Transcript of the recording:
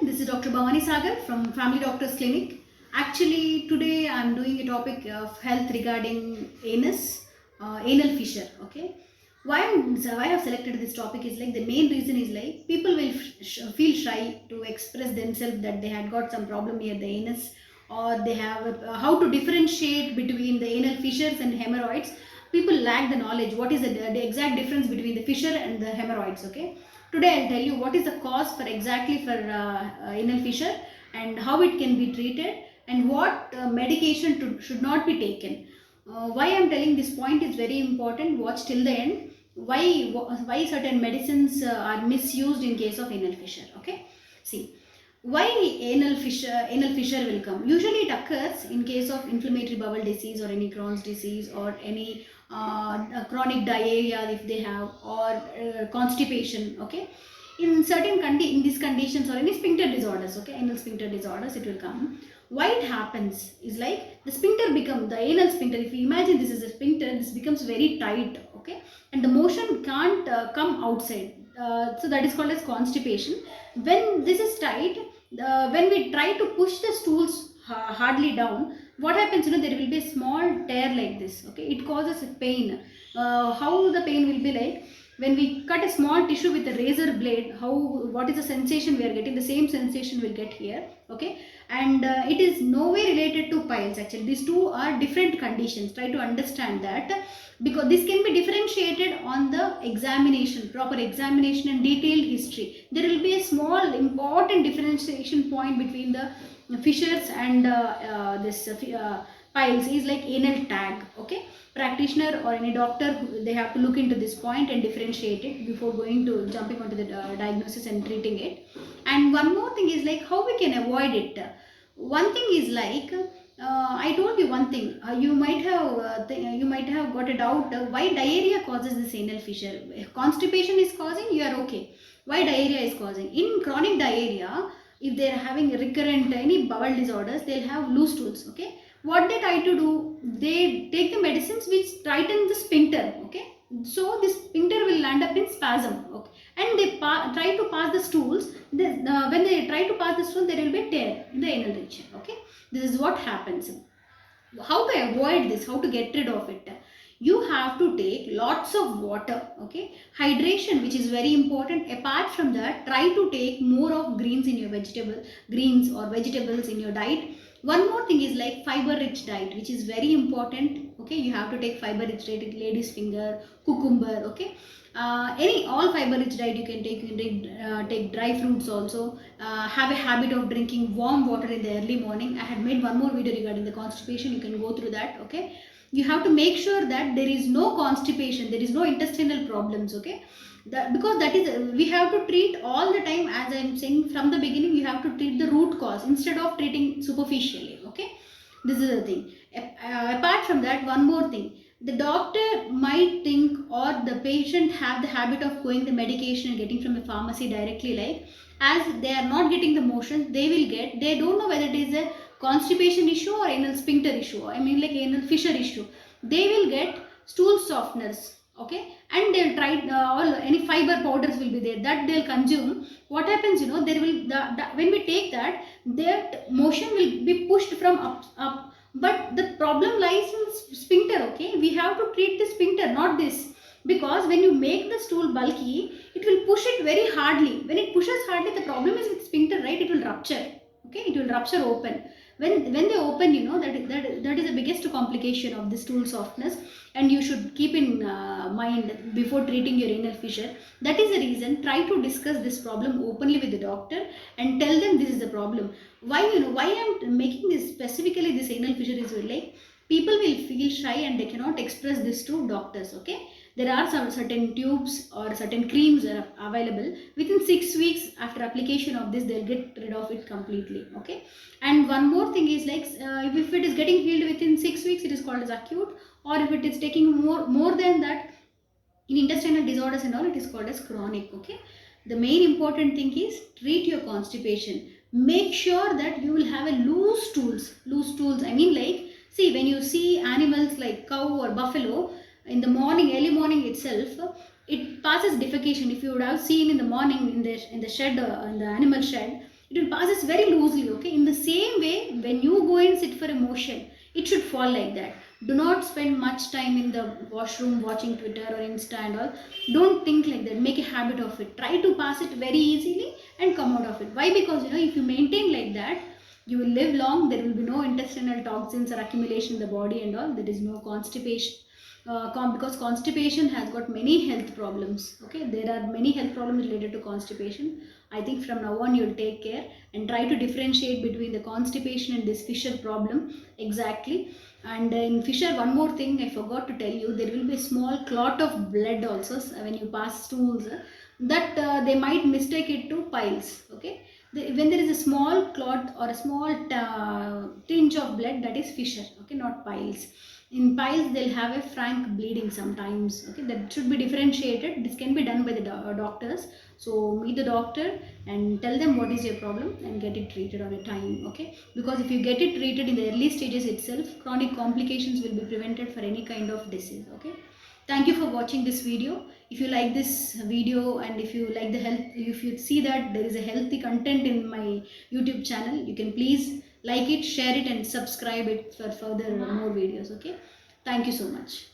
This is Dr. Bhavani Sagar from Family Doctors Clinic. Actually, today I am doing a topic of health regarding anal fissure. Okay, why I have selected this topic is like the main reason is like people will feel shy to express themselves that they had got some problem near the anus, or they have how to differentiate between the anal fissures and hemorrhoids. People lack the knowledge. What is the exact difference between the fissure and the hemorrhoids? Okay, today I'll tell you what is the cause for exactly for anal fissure and how it can be treated and what medication should not be taken. Why I'm telling this point is very important. Watch till the end. Why certain medicines are misused in case of anal fissure? Okay, see why anal fissure will come. Usually it occurs in case of inflammatory bowel disease or any Crohn's disease or any chronic diarrhea if they have, or constipation. Okay, in these conditions or any sphincter disorders, okay, anal sphincter disorders, it will come. Why it happens is like the sphincter become the anal sphincter. If you imagine this is a sphincter, this becomes very tight. Okay, and the motion can't come outside. So that is called as constipation. When this is tight, when we try to push the stools hardly down, what happens, there will be a small tear like this. Okay, it causes a pain. How the pain will be like when we cut a small tissue with a razor blade, what is the sensation we are getting? The same sensation we'll get here. Okay, and it is no way related to piles. Actually, these two are different conditions. Try to understand that, because this can be differentiated on the examination, proper examination and detailed history. There will be a small important differentiation point between the fissures and this piles is like anal tag. Okay, practitioner or any doctor, they have to look into this point and differentiate it before going to jumping onto the diagnosis and treating it. And one more thing is like how we can avoid it. One thing is like I told you one thing. You might have got a doubt why diarrhea causes this anal fissure. If constipation is causing, you are okay. Why diarrhea is causing? In chronic diarrhea, if they are having recurrent any bowel disorders, they'll have loose stools. Okay, what they try to do? They take the medicines which tighten the sphincter. Okay, so this sphincter will land up in spasm. Okay, and they try to pass the stools. When they try to pass the stool, there will be a tear in the anal region. Okay, this is what happens. How to avoid this? How to get rid of it? You have to take lots of water. Okay, hydration, which is very important. Apart from that, try to take more of greens or vegetables in your diet. One more thing is like fiber rich diet, which is very important. Okay, you have to take fiber rich diet, lady's finger, cucumber. Okay, any all fiber rich diet you can take. Take dry fruits also. Have a habit of drinking warm water in the early morning. I had made one more video regarding the constipation. You can go through that. Okay, you have to make sure that there is no constipation, there is no intestinal problems. Okay, because that is we have to treat all the time. As I'm saying from the beginning, you have to treat the root cause instead of treating superficially. Okay, this is the thing. Apart from that, one more thing, the doctor might think or the patient have the habit of going the medication and getting from the pharmacy directly, like as they are not getting the motion, they don't know whether it is a constipation issue or anal sphincter issue, I mean like anal fissure issue. They will get stool softeners. Okay, and they'll try all any fiber powders will be there that they'll consume. What happens, there will when we take that, their motion will be pushed from up, but the problem lies in sphincter. Okay, we have to treat the sphincter, not this, because when you make the stool bulky, it will push it very hardly. When it pushes hardly, the problem is with sphincter, right? It will rupture. Okay, it will rupture open. When they open, that is the biggest complication of the stool softness, and you should keep in mind before treating your anal fissure. That is the reason, try to discuss this problem openly with the doctor and tell them this is the problem. Why I'm making this specifically, this anal fissure is like people will feel shy and they cannot express this to doctors. Okay, there are some certain tubes or certain creams are available. Within 6 weeks after application of this, they'll get rid of it completely. Okay, and one more thing is like if it is getting healed within 6 weeks, it is called as acute, or if it is taking more than that, in intestinal disorders and all, it is called as chronic. Okay, the main important thing is treat your constipation. Make sure that you will have a loose stools. I mean like, see, when you see animals like cow or buffalo, in the morning, early morning itself, it passes defecation. If you would have seen in the morning in the shed, in the animal shed, it will passes very loosely. Okay, in the same way, when you go and sit for a motion, it should fall like that. Do not spend much time in the washroom watching Twitter or Insta and all. Don't think like that. Make a habit of it. Try to pass it very easily and come out of it. Why? Because if you maintain like that, you will live long. There will be no intestinal toxins or accumulation in the body and all. There is no constipation. Because constipation has got many health problems. Okay, there are many health problems related to constipation. I think from now on you'll take care and try to differentiate between the constipation and this fissure problem exactly. And in fissure, one more thing I forgot to tell you, there will be a small clot of blood also when you pass stools, that they might mistake it to piles. Okay, when there is a small clot or a small tinge of blood, that is fissure. Okay, not piles. In piles they'll have a frank bleeding sometimes. Okay, that should be differentiated. This can be done by the doctors. So meet the doctor and tell them what is your problem and get it treated on a time. Okay, because if you get it treated in the early stages itself, chronic complications will be prevented for any kind of disease. Okay, thank you for watching this video. If you like this video and if you like the health, if you see that there is a healthy content in my YouTube channel, you can please like it, share it and subscribe it for further more videos. Okay, thank you so much.